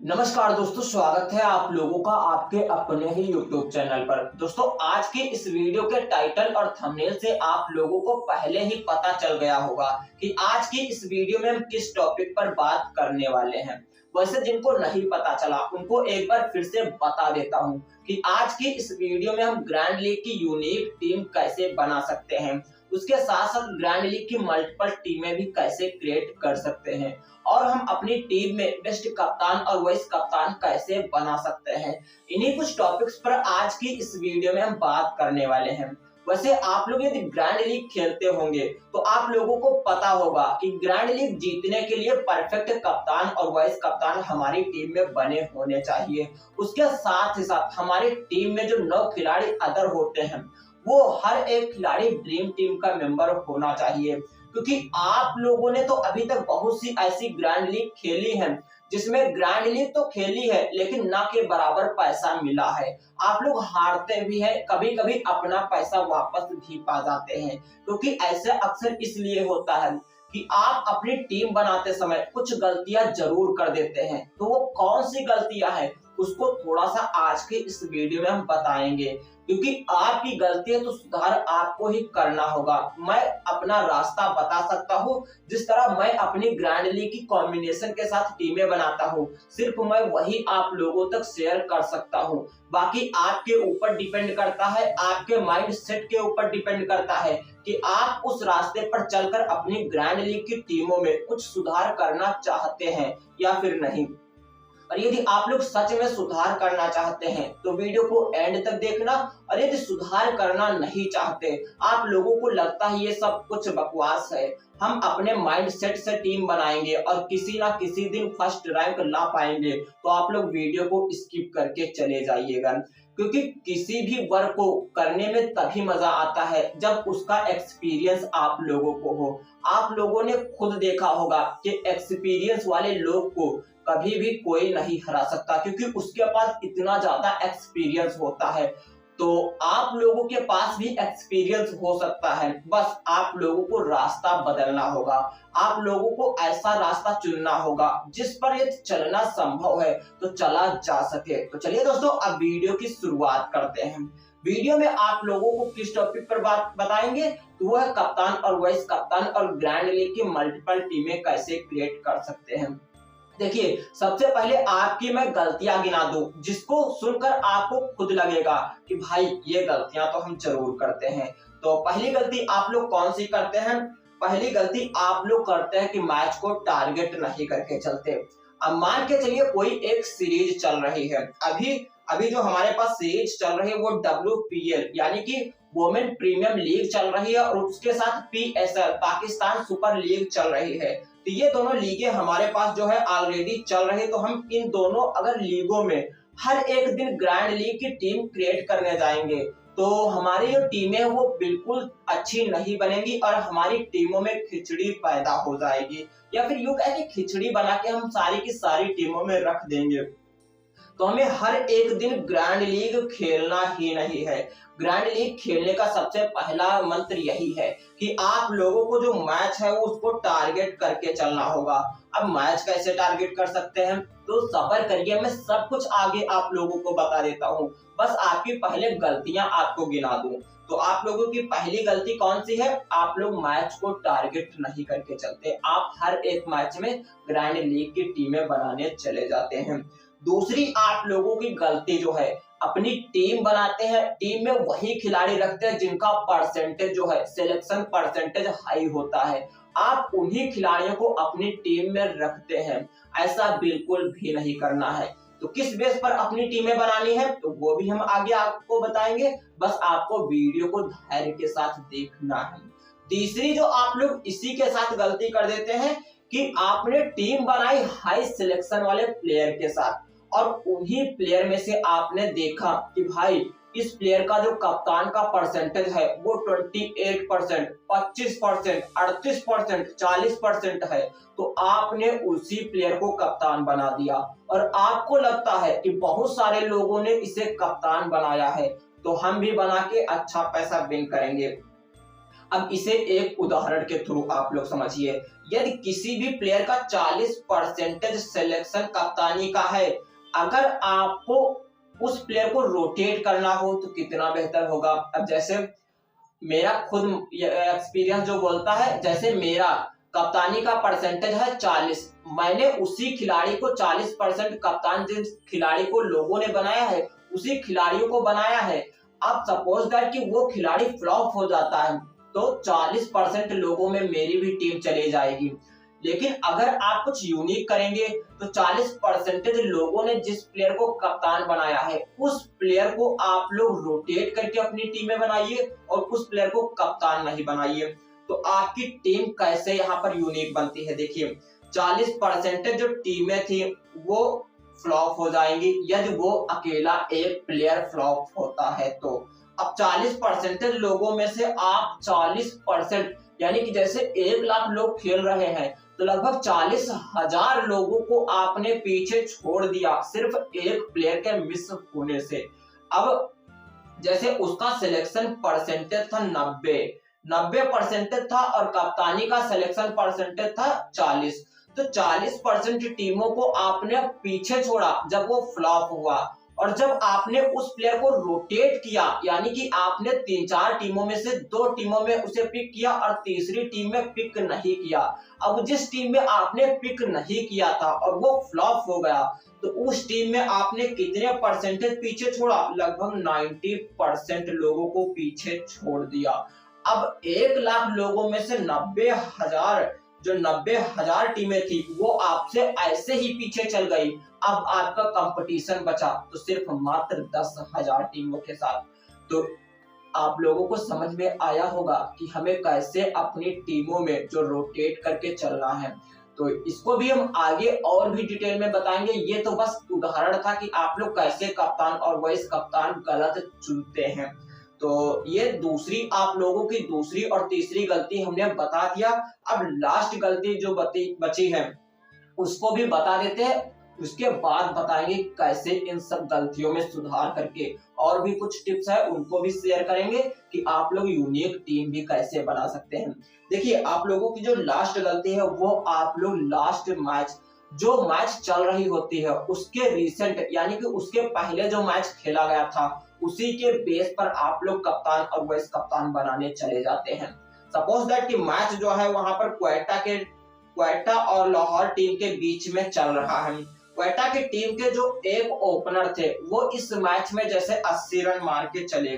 नमस्कार दोस्तों, स्वागत है आप लोगों का आपके अपने ही YouTube चैनल पर। दोस्तों, आज की इस वीडियो के टाइटल और थंबनेल से आप लोगों को पहले ही पता चल गया होगा कि आज की इस वीडियो में हम किस टॉपिक पर बात करने वाले हैं। वैसे जिनको नहीं पता चला उनको एक बार फिर से बता देता हूं कि आज की इस वीडियो में हम ग्रैंड लीग की यूनिक टीम कैसे बना सकते हैं, उसके साथ साथ ग्रैंड लीग की मल्टीपल टीमें भी कैसे क्रिएट कर सकते हैं और हम अपनी टीम में बेस्ट कप्तान और वाइस कप्तान कैसे बना सकते हैं। इन्हीं कुछ टॉपिक्स पर आज की इस वीडियो में हम बात करने वाले हैं। वैसे आप लोग यदि ग्रैंड लीग खेलते होंगे तो आप लोगों को पता होगा कि ग्रैंड लीग जीतने के लिए परफेक्ट कप्तान और वाइस कप्तान हमारी टीम में बने होने चाहिए। उसके साथ ही साथ हमारी टीम में जो 9 खिलाड़ी अदर होते हैं वो हर एक खिलाड़ी ड्रीम टीम का मेंबर होना चाहिए, क्योंकि आप लोगों ने तो अभी तक बहुत सी ऐसी ग्रैंड लीग खेली है जिसमें ग्रैंड लीग तो खेली है लेकिन ना के बराबर पैसा मिला है। आप लोग हारते भी हैं, कभी कभी अपना पैसा वापस भी पा जाते हैं, क्योंकि ऐसे अक्सर इसलिए होता है कि आप अपनी टीम बनाते समय कुछ गलतियां जरूर कर देते हैं। तो वो कौन सी गलतियां हैं उसको थोड़ा सा आज के इस वीडियो में हम बताएंगे, क्योंकि आपकी गलती है तो सुधार आपको ही करना होगा। मैं अपना रास्ता बता सकता हूँ, जिस तरह मैं अपनी ग्रैंड लीग की कॉम्बिनेशन के साथ टीमें बनाता हूँ, सिर्फ मैं वही आप लोगों तक शेयर कर सकता हूँ। बाकी आपके ऊपर डिपेंड करता है, आपके माइंड सेट के ऊपर डिपेंड करता है कि आप उस रास्ते पर चलकर अपनी ग्रैंड लीग की टीमों में कुछ सुधार करना चाहते हैं या फिर नहीं। और यदि आप लोग सच में सुधार करना चाहते हैं तो वीडियो को एंड तक देखना, और यदि सुधार करना नहीं चाहते, आप लोगों को लगता है ये सब कुछ बकवास है, हम अपने माइंड सेट से टीम बनाएंगे और किसी ना किसी दिन फर्स्ट रैंक ला पाएंगे, तो आप लोग वीडियो को स्किप करके चले जाइएगा। क्योंकि किसी भी वर्क को करने में तभी मजा आता है जब उसका एक्सपीरियंस आप लोगों को हो। आप लोगों ने खुद देखा होगा कि एक्सपीरियंस वाले लोग को कभी भी कोई नहीं हरा सकता, क्योंकि उसके पास इतना ज्यादा एक्सपीरियंस होता है। तो आप लोगों के पास भी एक्सपीरियंस हो सकता है, बस आप लोगों को रास्ता बदलना होगा। आप लोगों को ऐसा रास्ता चुनना होगा जिस पर ये चलना संभव है तो चला जा सके। तो चलिए दोस्तों, अब वीडियो की शुरुआत करते हैं। वीडियो में आप लोगों को किस टॉपिक पर बात बताएंगे तो वो है कप्तान और वाइस कप्तान और ग्रैंड लीग की मल्टीपल टीमें कैसे क्रिएट कर सकते हैं। देखिए, सबसे पहले आपकी मैं गलतियां गिना दूं जिसको सुनकर आपको खुद लगेगा कि भाई ये गलतियां तो हम जरूर करते हैं। तो पहली गलती आप लोग कौन सी करते हैं? पहली गलती आप लोग करते हैं कि मैच को टारगेट नहीं करके चलते। अब मान के चलिए कोई एक सीरीज चल रही है, अभी अभी जो हमारे पास सीरीज चल रही है वो WPL यानी कि वुमेन प्रीमियम लीग चल रही है और उसके साथ PSL पाकिस्तान सुपर लीग चल रही है। तो ये दोनों लीगें हमारे पास जो है ऑलरेडी चल रही है। तो हम इन दोनों अगर लीगों में हर एक दिन ग्रैंड लीग की टीम क्रिएट करने जाएंगे तो हमारी जो टीमें हैं वो बिल्कुल अच्छी नहीं बनेंगी और हमारी टीमों में खिचड़ी पैदा हो जाएगी, या फिर यूं कहें कि खिचड़ी बना के हम सारी की सारी टीमों में रख देंगे। तो हमें हर एक दिन ग्रैंड लीग खेलना ही नहीं है। ग्रैंड लीग खेलने का सबसे पहला मंत्र यही है कि आप लोगों को जो मैच है वो उसको टारगेट करके चलना होगा। अब मैच कैसे टारगेट कर सकते हैं तो सब्र करिए, मैं सब कुछ आगे आप लोगों को बता देता हूँ। बस आपकी पहले गलतियां आपको गिना दूं। तो आप लोगों की पहली गलती कौन सी है? आप लोग मैच को टारगेट नहीं करके चलते, आप हर एक मैच में ग्रैंड लीग की टीमें बनाने चले जाते हैं। दूसरी आप लोगों की गलती जो है, अपनी टीम बनाते हैं, टीम में वही खिलाड़ी रखते हैं जिनका परसेंटेज जो है सिलेक्शन परसेंटेज हाई होता है। आप उन्हीं खिलाड़ियों को अपनी टीम में रखते हैं, ऐसा बिल्कुल भी नहीं करना है। तो किस बेस पर अपनी टीमें बनानी है तो वो भी हम आगे आपको बताएंगे, बस आपको वीडियो को धैर्य के साथ देखना है। तीसरी जो आप लोग इसी के साथ गलती कर देते हैं कि आपने टीम बनाई हाई सिलेक्शन वाले प्लेयर के साथ और उन्हीं प्लेयर में से आपने देखा कि भाई इस प्लेयर का जो कप्तान का परसेंटेज है वो 28%, 25%, 38%, 40% है, तो आपने उसी प्लेयर को कप्तान बना दिया और आपको लगता है कि बहुत सारे लोगों ने इसे कप्तान बनाया है तो हम भी बना के अच्छा पैसा विन करेंगे। अब इसे एक उदाहरण के थ्रू आप लोग समझिए। यदि किसी भी प्लेयर का 40% सिलेक्शन कप्तानी का है, अगर आपको उस प्लेयर को रोटेट करना हो तो कितना बेहतर होगा। अब जैसे मेरा खुद एक्सपीरियंस जो बोलता है, जैसे मेरा कप्तानी का परसेंटेज है 40, मैंने उसी खिलाड़ी को 40% कप्तान जिस खिलाड़ी को लोगों ने बनाया है उसी खिलाड़ियों को बनाया है। अब सपोज दैट कि वो खिलाड़ी फ्लॉप हो जाता है तो 40% लोगों में मेरी भी टीम चली जाएगी। लेकिन अगर आप कुछ यूनिक करेंगे तो 40% लोगों ने जिस प्लेयर को कप्तान बनाया है उस प्लेयर को आप लोग रोटेट करके अपनी टीम में बनाइए और उस प्लेयर को कप्तान नहीं बनाइए, तो आपकी टीम कैसे यहाँ पर यूनिक बनती है। देखिए 40% जो टीमें थी वो फ्लॉप हो जाएंगी यदि वो अकेला एक प्लेयर फ्लॉप होता है तो। अब 40% लोगों में से आप 40% यानी कि जैसे 1 लाख लोग खेल रहे हैं तो लगभग 40,000 लोगों को आपने पीछे छोड़ दिया सिर्फ एक प्लेयर के मिस होने से। अब जैसे उसका सिलेक्शन परसेंटेज था 90% था और कप्तानी का सिलेक्शन परसेंटेज था 40, तो 40% टीमों को आपने पीछे छोड़ा जब वो फ्लॉप हुआ। और जब आपने उस प्लेयर को रोटेट किया यानी कि आपने 3-4 टीमों में से 2 टीमों में उसे पिक किया और तीसरी टीम में पिक नहीं किया, अब जिस टीम में आपने पिक नहीं किया था और वो फ्लॉप हो गया तो उस टीम में आपने कितने परसेंटेज पीछे छोड़ा, लगभग 90% लोगों को पीछे छोड़ दिया। अब 1 लाख लोगों में से 90,000 टीमें थी वो आपसे ऐसे ही पीछे चल गई। अब आपका कंपटीशन बचा तो सिर्फ मात्र 10,000 टीमों के साथ। तो आप लोगों को समझ में आया होगा कि हमें कैसे अपनी टीमों में जो रोटेट करके चलना है। तो इसको भी हम आगे और भी डिटेल में बताएंगे, ये तो बस उदाहरण था कि आप लोग कैसे कप्तान और वाइस कप्तान गलत चुनते हैं। तो ये दूसरी आप लोगों की दूसरी और तीसरी गलती हमने बता दिया। अब लास्ट गलती जो बची है उसको भी बता देते हैं, उसके बाद बताएंगे कैसे इन सब गलतियों में सुधार करके और भी कुछ टिप्स है उनको भी शेयर करेंगे कि आप लोग यूनिक टीम भी कैसे बना सकते हैं। देखिए आप लोगों की जो लास्ट गलती है वो आप लोग लास्ट मैच जो मैच चल रही होती है उसके रिसेंट यानी कि उसके पहले जो मैच खेला गया था उसी के बेस पर आप लोग कप्तान और वाइस कप्तान बनाने चले जाते हैं। सपोज दैट कि मैच जो है वहां पर क्वेटा और लाहौर टीम के बीच में चल रहा है। क्वेटा की टीम के जो एक ओपनर थे वो इस मैच में जैसे 80 रन मार के चले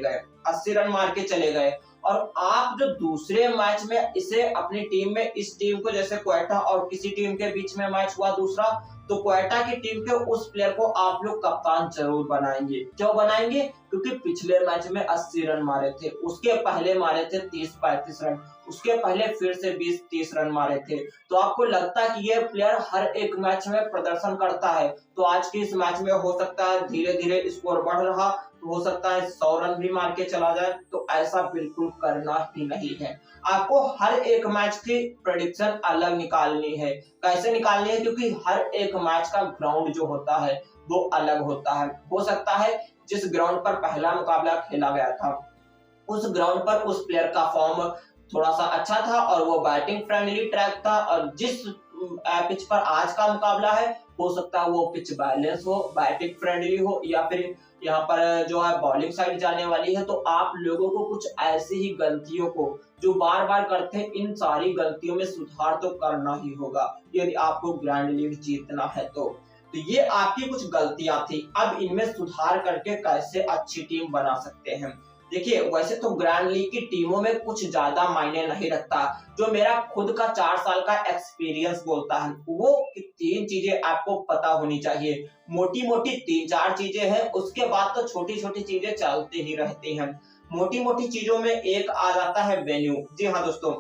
गए और आप जो दूसरे मैच में इसे अपनी टीम में इस टीम को जैसे क्वेटा और किसी टीम के बीच में मैच हुआ दूसरा, तो क्वेटा की टीम के उस प्लेयर को आप लोग कप्तान जरूर बनाएंगे। क्यों बनाएंगे? क्योंकि पिछले मैच में 80 रन मारे थे, उसके पहले मारे थे 30-35 रन, उसके पहले फिर से 20-30 रन मारे थे। तो आपको लगता है कि ये प्लेयर हर एक मैच में प्रदर्शन करता है तो आज के इस मैच में हो सकता है धीरे धीरे स्कोर बढ़ रहा, हो सकता है 100 रन भी मार के चला जाए, तो ऐसा बिल्कुल करना ही नहीं है। आपको हर एक मैच की प्रेडिक्शन अलग निकालनी है। कैसे निकालनी है? क्योंकि हर एक मैच का ग्राउंड जो होता है वो अलग होता है। हो सकता है जिस ग्राउंड पर पहला मुकाबला खेला गया था उस ग्राउंड पर उस प्लेयर का फॉर्म थोड़ा सा अच्छा था और वो बैटिंग फ्रेंडली ट्रैक था, और जिस पिच पर आज का मुकाबला है हो सकता है वो पिच बैलेंस हो, बैटिंग फ्रेंडली हो, या फिर यहाँ पर जो है बॉलिंग साइड जाने वाली है। तो आप लोगों को कुछ ऐसी ही गलतियों को जो बार बार करते हैं इन सारी गलतियों में सुधार तो करना ही होगा यदि आपको ग्रैंड लीग जीतना है। तो ये आपकी कुछ गलतियां थी, अब इनमें सुधार करके कैसे अच्छी टीम बना सकते हैं। देखिए वैसे तो ग्रैंड लीग की टीमों में कुछ ज्यादा मायने नहीं रखता, जो मेरा खुद का 4 साल का एक्सपीरियंस बोलता है वो 3 चीजें आपको पता होनी चाहिए। मोटी मोटी 3-4 चीजें हैं, उसके बाद तो छोटी छोटी चीजें चलती ही रहती हैं। मोटी मोटी चीजों में एक आ जाता है वेन्यू। जी हाँ दोस्तों,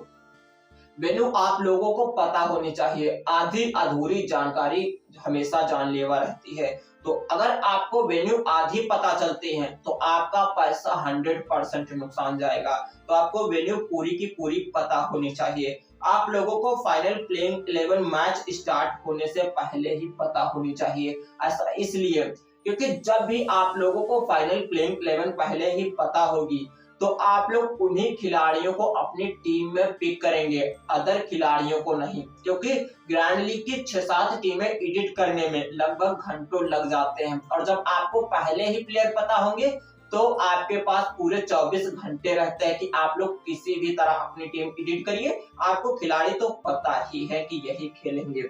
वेन्यू आप लोगों को पता होनी चाहिए। आधी अधूरी जानकारी हमेशा जानलेवा रहती है। तो अगर आपको वेन्यू आधी पता चलती है तो आपका पैसा 100% नुकसान जाएगा। तो आपको वेन्यू पूरी की पूरी पता होनी चाहिए। आप लोगों को फाइनल प्लेइंग 11 मैच स्टार्ट होने से पहले ही पता होनी चाहिए। ऐसा इसलिए क्योंकि जब भी आप लोगों को फाइनल प्लेइंग 11 पहले ही पता होगी तो आप लोग उन्हीं खिलाड़ियों को अपनी टीम में पिक करेंगे, अदर खिलाड़ियों को नहीं, क्योंकि ग्रैंड लीग की 6-7 टीमें एडिट करने में लगभग घंटों लग जाते हैं। और जब आपको पहले ही प्लेयर पता होंगे तो आपके पास पूरे 24 घंटे रहते हैं कि आप लोग किसी भी तरह अपनी टीम एडिट करिए, आपको खिलाड़ी तो पता ही है कि यही खेलेंगे।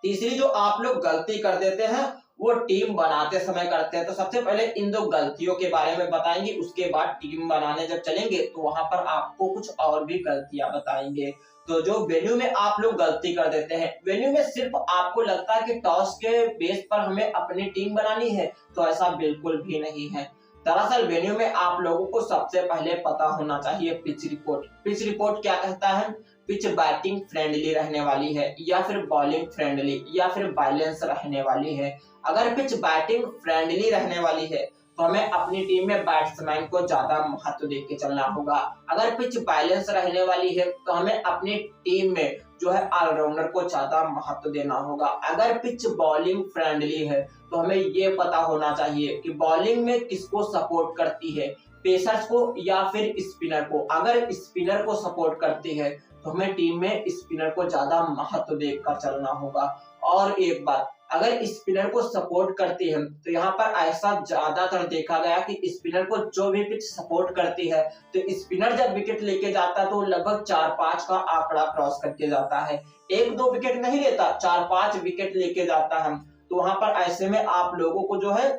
तीसरी जो आप लोग गलती कर देते हैं वो टीम बनाते समय करते हैं। तो सबसे पहले इन दो गलतियों के बारे में बताएंगे, उसके बाद टीम बनाने जब चलेंगे तो वहां पर आपको कुछ और भी गलतियां बताएंगे। तो जो वेन्यू में आप लोग गलती कर देते हैं, वेन्यू में सिर्फ आपको लगता है कि टॉस के बेस पर हमें अपनी टीम बनानी है, तो ऐसा बिल्कुल भी नहीं है। दरअसल वेन्यू में आप लोगों को सबसे पहले पता होना चाहिए पिच रिपोर्ट। पिच रिपोर्ट क्या कहता है? पिच बैटिंग फ्रेंडली रहने वाली है या फिर बॉलिंग फ्रेंडली या फिर बैलेंस रहने वाली है। अगर पिच बैटिंग फ्रेंडली रहने वाली है तो हमें अपनी टीम में बैट्समैन को ज्यादा महत्व देके चलना होगा। अगर पिच बैलेंस रहने वाली है तो हमें अपनी टीम में जो है ऑलराउंडर को ज्यादा महत्व देना होगा। अगर पिच बॉलिंग फ्रेंडली है तो हमें ये पता होना चाहिए कि बॉलिंग में किसको सपोर्ट करती है, पेसर्स को या फिर स्पिनर को। अगर स्पिनर को सपोर्ट करती है तो हमें टीम में स्पिनर को ज्यादा महत्व देकर चलना होगा। और एक बात, अगर स्पिनर को सपोर्ट करती है तो यहाँ पर ऐसा ज्यादातर देखा गया कि स्पिनर को जो भी पिच सपोर्ट करती है तो स्पिनर जब विकेट लेके जाता है तो लगभग 4-5 का आंकड़ा क्रॉस करके जाता है। 1-2 विकेट नहीं लेता, 4-5 विकेट लेके जाता है। तो वहां पर ऐसे में आप लोगों को जो है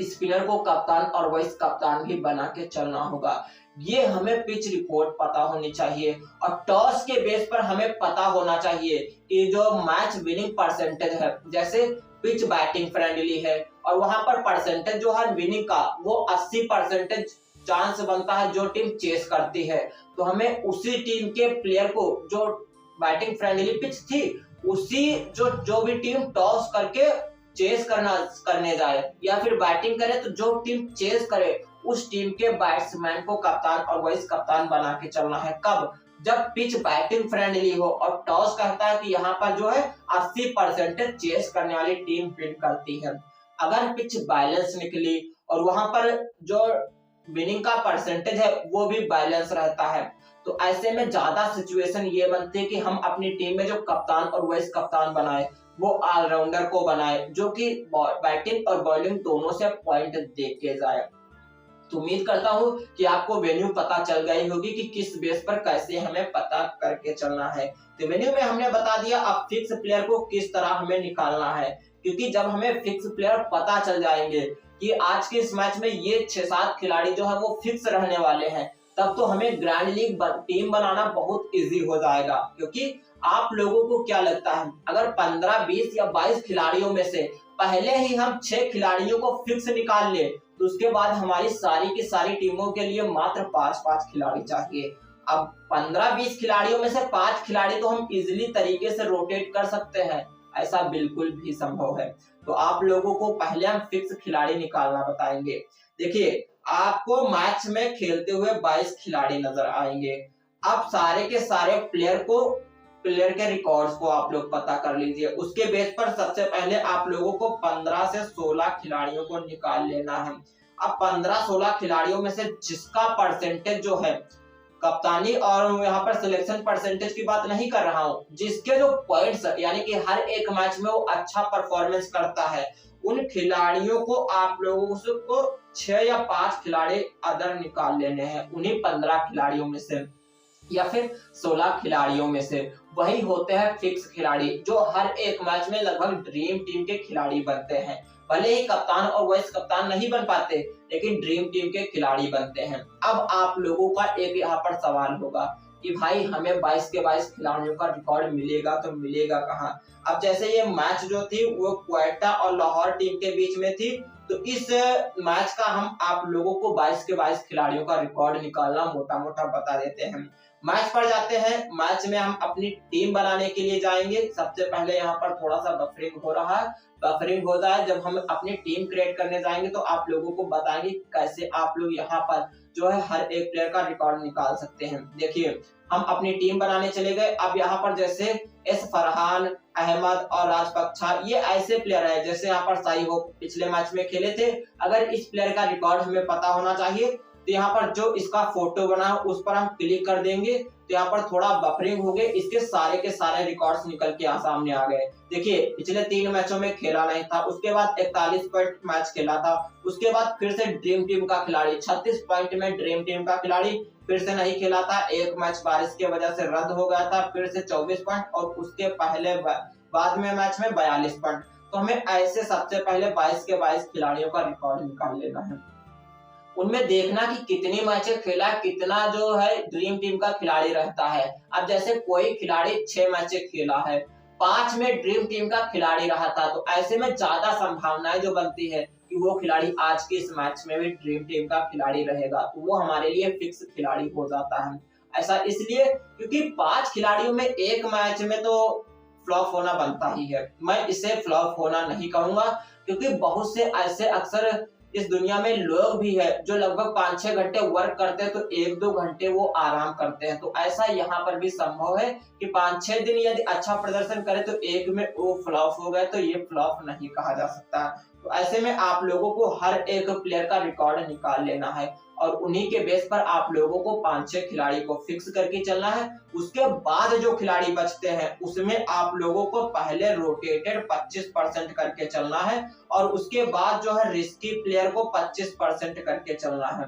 स्पिनर को कप्तान और वाइस कप्तान भी बना के चलना होगा। ये हमें पिच रिपोर्ट पता होनी चाहिए। और टॉस के बेस पर हमें पता होना चाहिए कि जो मैच विनिंग परसेंटेज है, जैसे पिच बैटिंग फ्रेंडली है और वहां पर परसेंटेज जो है विनिंग का वो 80% चांस बनता है जो टीम चेस करती है, तो हमें उसी टीम के प्लेयर को, जो बैटिंग फ्रेंडली पिच थी, उसी जो भी टीम टॉस करके चेस करने जाए या फिर बैटिंग करे तो जो टीम चेस करे उस टीम के बैट्समैन को कप्तान और वाइस कप्तान बना के चलना है। कब? जब पिच बैटिंग फ्रेंडली हो और टॉस कहता है कि यहाँ पर जो है 80% चेस करने वाली टीम विन करती है। अगर पिच बैलेंस निकली और वहां पर जो विनिंग का परसेंटेज है वो भी बैलेंस रहता है, तो ऐसे में ज्यादा सिचुएशन ये बनती है कि हम अपनी टीम में जो कप्तान और वाइस कप्तान बनाए वो ऑलराउंडर को बनाए जो कि बैटिंग और बॉलिंग दोनों से पॉइंट दे के जाए। तो उम्मीद करता हूँ कि आपको वेन्यू पता चल गई होगी कि किस बेस पर कैसे हमें पता करके चलना है। तो वेन्यू में हमने बता दिया अब फिक्स प्लेयर को किस तरह हमें निकालना है, क्योंकि जब हमें फिक्स प्लेयर पता चल जाएंगे कि आज के इस मैच में ये 6-7 खिलाड़ी जो है वो फिक्स रहने वाले हैं, तब तो हमें ग्रैंड लीग टीम बनाना बहुत इजी हो जाएगा। क्योंकि आप लोगों को क्या लगता है, अगर 15, 20 या 22 खिलाड़ियों में से पहले ही हम 6 खिलाड़ियों को फिक्स निकाल ले तो उसके बाद हमारी सारी की सारी टीमों के लिए मात्र 5-5 खिलाड़ी चाहिए। अब 15-20 खिलाड़ियों में से 5 खिलाड़ी तो हम इजीली तरीके से रोटेट कर सकते हैं, ऐसा बिल्कुल भी संभव है। तो आप लोगों को पहले हम फिक्स खिलाड़ी निकालना बताएंगे। देखिए, आपको मैच में खेलते हुए 22 खिलाड़ी नजर आएंगे। अब सारे के सारे प्लेयर के रिकॉर्ड्स को आप लोग पता कर लीजिए। उसके बेस पर सबसे पहले आप लोगों को 15 से 16 खिलाड़ियों को निकाल लेना है। अब 15-16 खिलाड़ियों में से जिसका परसेंटेज जो है, कप्तानी और यहाँ पर सिलेक्शन परसेंटेज की बात नहीं कर रहा हूँ, जिसके जो पॉइंट्स यानी कि हर एक मैच में वो अच्छा परफॉर्मेंस करता है, उन खिलाड़ियों को आप लोगों को 6 या 5 खिलाड़ी अदर निकाल लेने हैं। उन्हीं 15 खिलाड़ियों में से या फिर 16 खिलाड़ियों में से वही होते हैं फिक्स खिलाड़ी, जो हर एक मैच में लगभग ड्रीम टीम के खिलाड़ी बनते हैं। भले ही कप्तान और वाइस कप्तान नहीं बन पाते, लेकिन ड्रीम टीम के खिलाड़ी बनते हैं। अब आप लोगों का एक यहाँ पर सवाल होगा कि भाई हमें 22 के 22 खिलाड़ियों का रिकॉर्ड मिलेगा तो मिलेगा कहाँ? अब जैसे ये मैच जो थी वो क्वेटा और लाहौर टीम के बीच में थी, तो इस मैच का हम आप लोगों को 22 के 22 खिलाड़ियों का रिकॉर्ड निकालना मोटा मोटा बता देते हैं। मैच पर जाते हैं। मैच में हम अपनी टीम बनाने के लिए जाएंगे। सबसे पहले यहाँ पर थोड़ा सा बफरिंग हो रहा है, बफरिंग हो जाए जब हम अपनी टीम क्रिएट करने जाएंगे तो आप लोगों को बताएंगे कैसे आप लोग यहाँ पर जो है हर एक प्लेयर का रिकॉर्ड निकाल सकते हैं। देखिए, हम अपनी टीम बनाने चले गए। अब यहाँ पर जैसे एस फरहान, अहमद और राजपक्षा, ये ऐसे प्लेयर है, जैसे यहाँ पर साई होप पिछले मैच में खेले थे। अगर इस प्लेयर का रिकॉर्ड हमें पता होना चाहिए तो यहाँ पर जो इसका फोटो बना है उस पर हम क्लिक कर देंगे तो यहाँ पर थोड़ा बफरिंग हो गई, इसके सारे के सारे रिकॉर्ड्स निकल के सामने आ गए। देखिए पिछले 3 मैचों में खेला नहीं था, उसके बाद 41 पॉइंट मैच खेला था, उसके बाद फिर से ड्रीम टीम का खिलाड़ी 36 पॉइंट में ड्रीम टीम का खिलाड़ी फिर से नहीं खेला था, एक मैच बारिश की वजह से रद्द हो गया था, फिर से 24 पॉइंट और उसके पहले बाद में मैच में 42 पॉइंट। तो हमें ऐसे सबसे पहले 22 के 22 खिलाड़ियों का रिकॉर्ड निकाल लेना है, उनमें देखना कि कितनी मैचें खेला, कितना जो है ड्रीम टीम का खिलाड़ी रहता है। अब जैसे कोई खिलाड़ी 6 मैचें खेला है, 5 में ड्रीम टीम का खिलाड़ी रहा था, तो ऐसे में ज्यादा संभावनाएं जो बनती है कि वो खिलाड़ी आज के इस मैच में भी ड्रीम टीम का खिलाड़ी रहेगा, तो वो हमारे लिए फिक्स खिलाड़ी हो जाता है। ऐसा इसलिए क्योंकि 5 खिलाड़ियों में एक मैच में तो फ्लॉप होना बनता ही है। मैं इसे फ्लॉप होना नहीं कहूंगा, क्योंकि बहुत से ऐसे अक्सर इस दुनिया में लोग भी है जो लगभग 5-6 घंटे वर्क करते हैं तो 1-2 घंटे वो आराम करते हैं। तो ऐसा यहाँ पर भी संभव है कि 5-6 दिन यदि अच्छा प्रदर्शन करे तो एक में वो फ्लॉप हो गए, तो ये फ्लॉप नहीं कहा जा सकता। तो ऐसे में आप लोगों को हर एक प्लेयर का रिकॉर्ड निकाल लेना है और उन्हीं के बेस पर आप लोगों को 5-6 खिलाड़ी को फिक्स करके चलना है। उसके बाद जो खिलाड़ी बचते हैं उसमें आप लोगों को पहले रोटेटेड 25% करके चलना है और उसके बाद जो है रिस्की प्लेयर को 25% करके चलना है।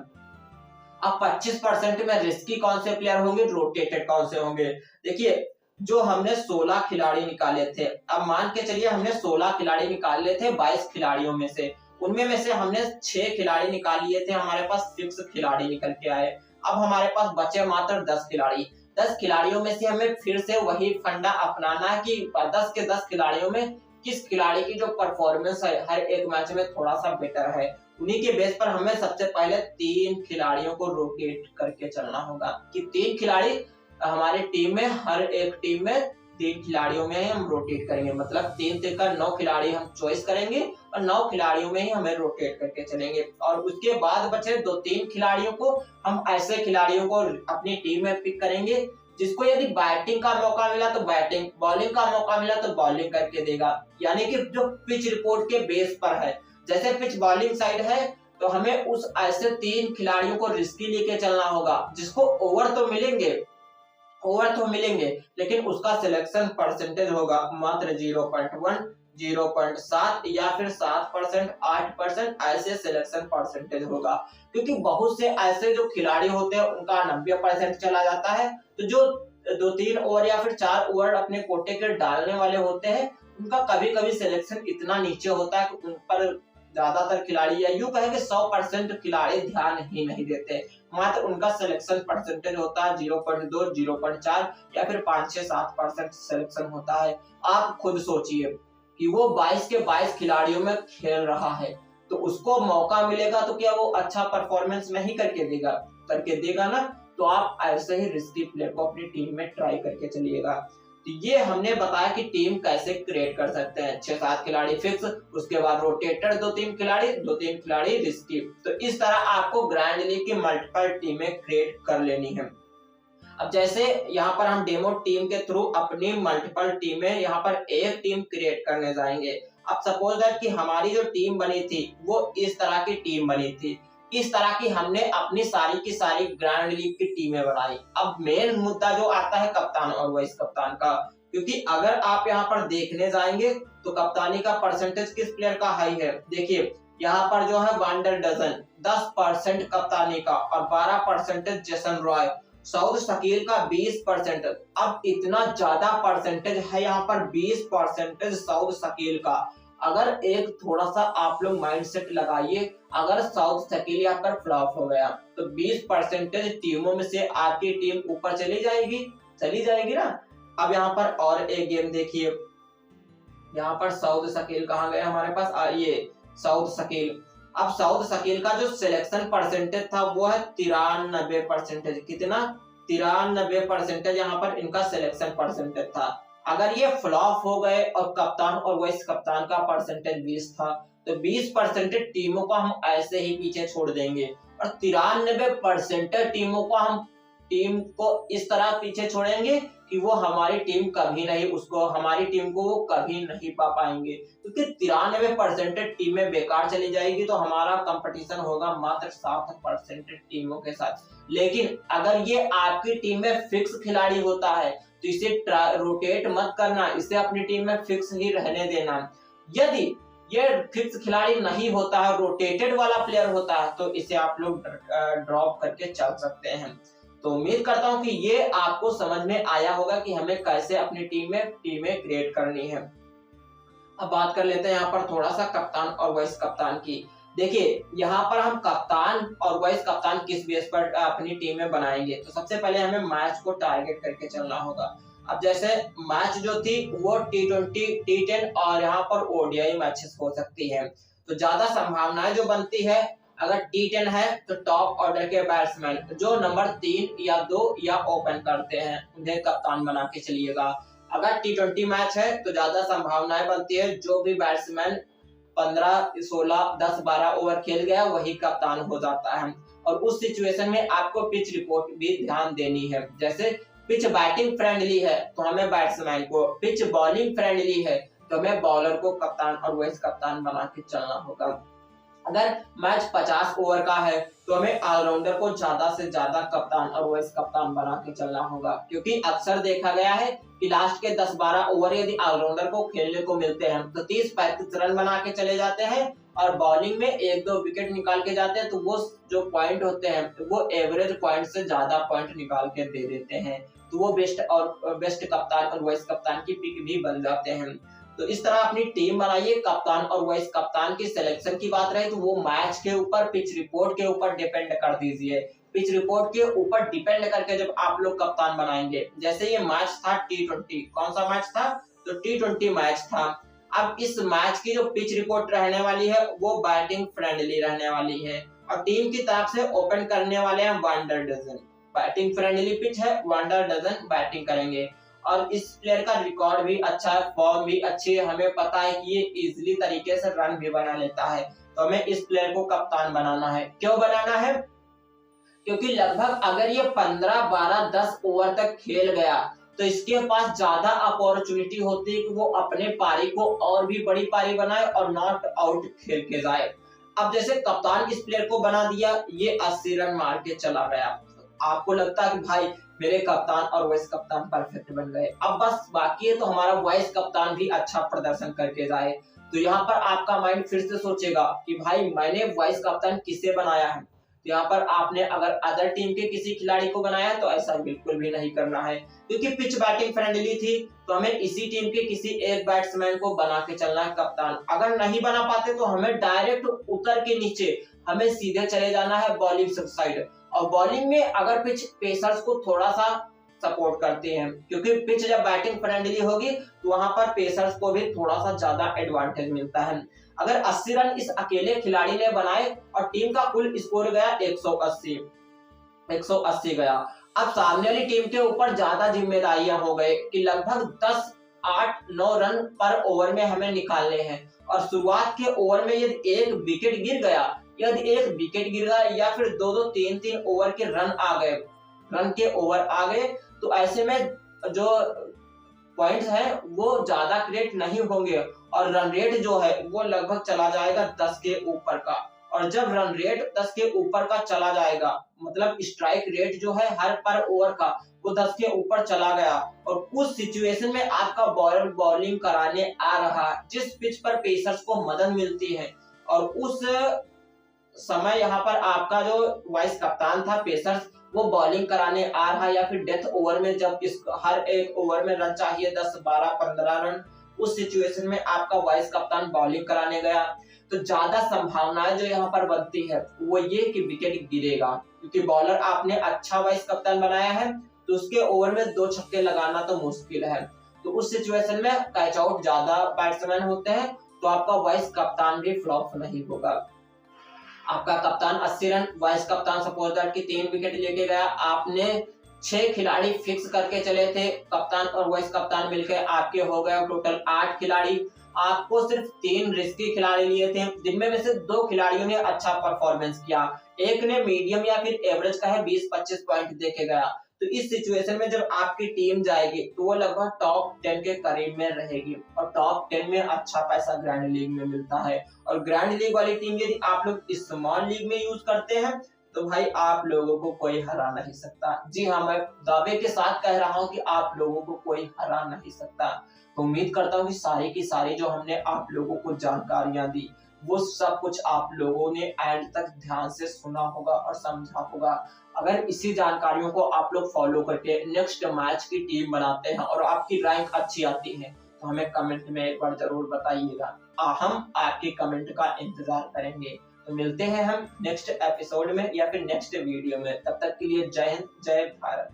अब 25% में रिस्की कौन से प्लेयर होंगे, रोटेटेड कौन से होंगे? देखिए जो हमने 16 खिलाड़ी निकाले थे, अब मान के चलिए हमने 16 खिलाड़ी निकाले थे 22 खिलाड़ियों में से, उनमें से हमने 6 खिलाड़ी निकाल लिए थे, हमारे पास फिक्स खिलाड़ी निकल के आए। अब हमारे पास बचे मात्र 10 खिलाड़ी। 10 खिलाड़ियों में से हमें फिर से वही फंडा अपनाना है कि 10 के 10 खिलाड़ियों में किस खिलाड़ी की जो परफॉर्मेंस है हर एक मैच में थोड़ा सा बेटर है, उन्हीं के बेस पर हमें सबसे पहले 3 खिलाड़ियों को रोटेट करके चलना होगा कि 3 खिलाड़ी हमारी टीम में, हर एक टीम में 3 खिलाड़ियों में ही हम रोटेट करेंगे, मतलब 3 का 9 खिलाड़ी हम चॉइस करेंगे और 9 खिलाड़ियों में ही हमें रोटेट करके चलेंगे। और उसके बाद बचे 2-3 खिलाड़ियों को हम ऐसे खिलाड़ियों को अपनी टीम में पिक करेंगे जिसको यदि बैटिंग का मौका मिला तो बैटिंग, बॉलिंग का मौका मिला तो बॉलिंग करके देगा, यानी कि जो पिच रिपोर्ट के बेस पर है। जैसे पिच बॉलिंग साइड है तो हमें उस ऐसे 3 खिलाड़ियों को रिस्की लेके चलना होगा जिसको ओवर तो मिलेंगे लेकिन उसका सिलेक्शन परसेंटेज होगा मात्र 0.1, 0.7 या फिर 7%, 8% ऐसे सिलेक्शन परसेंटेज होगा। क्योंकि बहुत से ऐसे जो खिलाड़ी होते हैं उनका 90% चला जाता है, तो जो 2-3 ओवर या फिर 4 ओवर अपने कोटे के डालने वाले होते हैं उनका कभी कभी सिलेक्शन इतना नीचे होता है कि उन पर ज्यादातर खिलाड़ी या यूं कहें कि 100% खिलाड़ी ध्यान ही नहीं देते, मात्र उनका सिलेक्शन परसेंटेज होता है 0.2, 0.4 या फिर 5-6-7% सिलेक्शन होता है। आप खुद सोचिए कि वो 22 के 22 खिलाड़ियों में खेल रहा है तो उसको मौका मिलेगा तो क्या वो अच्छा परफॉर्मेंस नहीं करके देगा ना। तो आप ऐसे ही रिस्की प्लेयर को अपनी टीम में ट्राई करके चलिएगा। तो ये हमने बताया कि टीम कैसे क्रिएट कर सकते हैं, 6-7 खिलाड़ी फिक्स, उसके बाद रोटेटेड 2-3 खिलाड़ी रिस्की। तो इस तरह आपको ग्रैंड लीग की मल्टीपल टीमें क्रिएट कर लेनी है। अब जैसे यहाँ पर हम डेमो टीम के थ्रू अपनी मल्टीपल टीमें यहाँ पर एक टीम क्रिएट करने जाएंगे। अब सपोज दैट कि हमारी जो टीम बनी थी वो इस तरह की टीम बनी थी, इस तरह की हमने अपनी सारी की सारी ग्रैंड लीग की टीमें बनाई। अब मेन मुद्दा जो आता है कप्तान और वाइस कप्तान का, क्योंकि अगर आप यहाँ पर देखने जाएंगे तो कप्तानी का परसेंटेज किस प्लेयर का हाई है। देखिए यहाँ पर जो है वांडर डजन 10% कप्तानी का और 12% जेसन रॉय, सऊद शकील का 20%। अब इतना ज्यादा परसेंटेज है यहाँ पर 20% सऊद शकील का। अगर एक थोड़ा सा आप लोग माइंडसेट लगाइए, अगर सऊद शकील यहाँ पर फ्लॉप हो गया तो 20% टीमों में से आपकी टीम ऊपर चली जाएगी ना। अब यहाँ पर और एक गेम देखिए, यहाँ पर सऊद शकील कहाँ गया हमारे पास, ये सऊद शकील। अब सऊद शकील का जो सिलेक्शन परसेंटेज था वो है 93%। कितना? 93% यहाँ पर इनका सिलेक्शन परसेंटेज था। अगर ये फ्लॉप हो गए और कप्तान और वाइस कप्तान का परसेंटेज 20 था तो 20% टीमों को हम ऐसे ही पीछे छोड़ देंगे और 93% टीम को इस तरह पीछे छोड़ेंगे कि वो हमारी टीम को वो कभी नहीं पा पाएंगे, क्योंकि 93% टीमें बेकार चली जाएगी तो हमारा कंपटीशन होगा मात्र 7% टीमों के साथ। लेकिन अगर ये आपकी टीम में फिक्स खिलाड़ी होता है तो इसे रोटेट मत करना, इसे अपनी टीम में फिक्स ही रहने देना। यदि ये फिक्स खिलाड़ी नहीं होता है, रोटेटेड वाला प्लेयर होता है, तो इसे आप लोग ड्रॉप करके चल सकते हैं। तो उम्मीद करता हूं कि ये आपको समझ में आया होगा कि हमें कैसे अपनी टीमें क्रिएट करनी है। अब बात कर लेते हैं यहाँ पर थोड़ा सा कप्तान और वाइस कप्तान की। देखिए यहाँ पर हम कप्तान और वाइस कप्तान किस बेस पर अपनी टीम में बनाएंगे, तो सबसे पहले हमें मैच को टारगेट करके चलना होगा। अब जैसे मैच जो थी वो T20, T10 और यहाँ पर ओडीआई मैचेस हो सकती है। तो ज्यादा संभावनाएं जो बनती है, अगर T10 है तो टॉप ऑर्डर के बैट्समैन जो नंबर 3 या 2 या ओपन करते हैं उन्हें कप्तान बना के चलिएगा। अगर T20 मैच है तो ज्यादा संभावनाएं बनती है जो भी बैट्समैन 15, 16, 10, 12 ओवर खेल गया वही कप्तान हो जाता है। और उस सिचुएशन में आपको पिच रिपोर्ट भी ध्यान देनी है। जैसे पिच बैटिंग फ्रेंडली है तो हमें बैट्समैन को, पिच बॉलिंग फ्रेंडली है तो हमें बॉलर को कप्तान और वाइस कप्तान बना के चलना होगा। अगर मैच 50 ओवर का है तो हमें ऑलराउंडर को ज्यादा से ज्यादा कप्तान और वाइस कप्तान बना के चलना होगा, क्योंकि अक्सर देखा गया है कि लास्ट के 10-12 ओवर यदि ऑलराउंडर को खेलने को मिलते हैं तो 30-35 रन बना के चले जाते हैं और बॉलिंग में 1-2 विकेट निकाल के जाते हैं, तो वो जो पॉइंट होते हैं वो एवरेज पॉइंट से ज्यादा पॉइंट निकाल के दे देते हैं, तो वो बेस्ट कप्तान और वाइस कप्तान की पिक भी बन जाते हैं। तो इस तरह अपनी टीम बनाइए। कप्तान और वाइस कप्तान की सिलेक्शन की बात रहे तो वो मैच के ऊपर, पिच रिपोर्ट के ऊपर डिपेंड कर दीजिए। पिच रिपोर्ट के ऊपर डिपेंड करके जब आप लोग कप्तान बनाएंगे, जैसे ये मैच था T20, कौन सा मैच था, तो T20 मैच था। अब इस मैच की जो पिच रिपोर्ट रहने वाली है वो बैटिंग फ्रेंडली रहने वाली है और टीम की तरफ से ओपन करने वाले हैं van der Dussen. Batting friendly pitch है, वांडर डजन बैटिंग करेंगे और इस प्लेयर का रिकॉर्ड भी अच्छा है, फॉर्म भी अच्छी है, हमें पता है कि ये इजीली तरीके से रन भी बना लेता है, तो हमें इस प्लेयर को कप्तान बनाना है। क्यों बनाना है, क्योंकि लगभग अगर ये 15, 12, 10 ओवर तक खेल गया तो इसके पास ज्यादा अपॉर्चुनिटी होती है कि वो अपने पारी को और भी बड़ी पारी बनाए और नॉट आउट खेल के जाए। अब जैसे कप्तान इस प्लेयर को बना दिया, ये 80 रन मार के चला गया, आपको लगता है कि भाई मेरे कप्तान और वाइस कप्तान परफेक्ट बन गए, अब बस बाकी है तो हमारा वाइस कप्तान भी अच्छा प्रदर्शन करके जाए। तो यहाँ पर आपका माइंड फिर से सोचेगा कि भाई मैंने वाइस कप्तान किसे बनाया है, तो यहाँ पर आपने अगर अदर टीम के किसी खिलाड़ी को बनाया है तो ऐसा बिल्कुल भी नहीं करना है, क्योंकि पिच बैटिंग फ्रेंडली थी तो हमें इसी टीम के किसी एक बैट्समैन को बना के चलना है कप्तान। अगर नहीं बना पाते तो हमें डायरेक्ट उतर के नीचे हमें सीधे चले जाना है बॉलिंग साइड, और बॉलिंग में अगर पिच पेसर्स को थोड़ा सा सपोर्ट करते हैं, क्योंकि पिच जब बैटिंग फ्रेंडली होगी तो वहां पर पेसर्स को भी थोड़ा सा ज्यादा एडवांटेज मिलता है। अगर 80 रन इस अकेले खिलाड़ी ने बनाए और टीम का कुल स्कोर गया 180 गया, अब सामने वाली टीम के ऊपर ज्यादा जिम्मेदारियां हो गए कि लगभग 10, 8, 9 रन पर ओवर में हमें निकालने हैं और शुरुआत के ओवर में यदि एक विकेट गिर गया या फिर 2-2, 3-3 ओवर के रन के ओवर आ गए तो ऐसे में जो पॉइंट्स हैं वो ज्यादा क्रिएट नहीं होंगे और रन रेट जो है वो लगभग चला जाएगा 10 के ऊपर का। और जब रन रेट 10 के ऊपर का चला जाएगा, मतलब स्ट्राइक रेट जो है हर पर ओवर का वो 10 के ऊपर चला गया और उस सिचुएशन में आपका बॉलर बॉलिंग कराने आ रहा है जिस पिच पर पेसर्स को मदद मिलती है, और उस समय यहाँ पर आपका जो वाइस कप्तान था पेसर्स वो बॉलिंग कराने आ रहा है, या फिर डेथ ओवर में जब इस हर एक ओवर में रन चाहिए 10, 12, 15 रन, उस सिचुएशन में आपका वाइस कप्तान बॉलिंग कराने गया तो ज्यादा संभावनाएं जो यहाँ पर बनती है वो ये कि विकेट गिरेगा, क्योंकि बॉलर आपने अच्छा वाइस कप्तान बनाया है तो उसके ओवर में 2 छक्के लगाना तो मुश्किल है। तो उस सिचुएशन में कैच आउट ज्यादा बैट्समैन होते हैं तो आपका वाइस कप्तान भी फ्लॉप नहीं होगा। आपका कप्तान 80 रन, वाइस कप्तान सपोज दैट कि 3 विकेट लेके गया, आपने 6 खिलाड़ी फिक्स करके चले थे, कप्तान और वाइस कप्तान मिलकर आपके हो गए टोटल 8 खिलाड़ी। आपको सिर्फ 3 रिस्की खिलाड़ी लिए थे जिनमें से 2 खिलाड़ियों ने अच्छा परफॉर्मेंस किया, एक ने मीडियम या फिर एवरेज का है 20-25 पॉइंट देके गया, तो इस सिचुएशन में जब आपकी टीम जाएगी तो वो लगभग टॉप 10 के करीब में रहेगी और टॉप 10 में अच्छा पैसा ग्रैंड लीग में मिलता है। और ग्रैंड लीग वाली टीम यदि आप लोग स्मॉल लीग में यूज करते हैं तो भाई आप लोगों को कोई हरा नहीं सकता। जी हाँ, मैं दावे के साथ कह रहा हूँ कि आप लोगों को कोई हरा नहीं सकता। तो उम्मीद करता हूँ कि सारी की सारी जो हमने आप लोगों को जानकारियां दी वो सब कुछ आप लोगों ने एंड तक ध्यान से सुना होगा और समझा होगा। अगर इसी जानकारियों को आप लोग फॉलो करके नेक्स्ट मैच की टीम बनाते हैं और आपकी रैंक अच्छी आती है तो हमें कमेंट में एक बार जरूर बताइएगा। हम आपकी कमेंट का इंतजार करेंगे। तो मिलते हैं हम नेक्स्ट एपिसोड में या फिर नेक्स्ट वीडियो में। तब तक के लिए जय हिंद, जय भारत।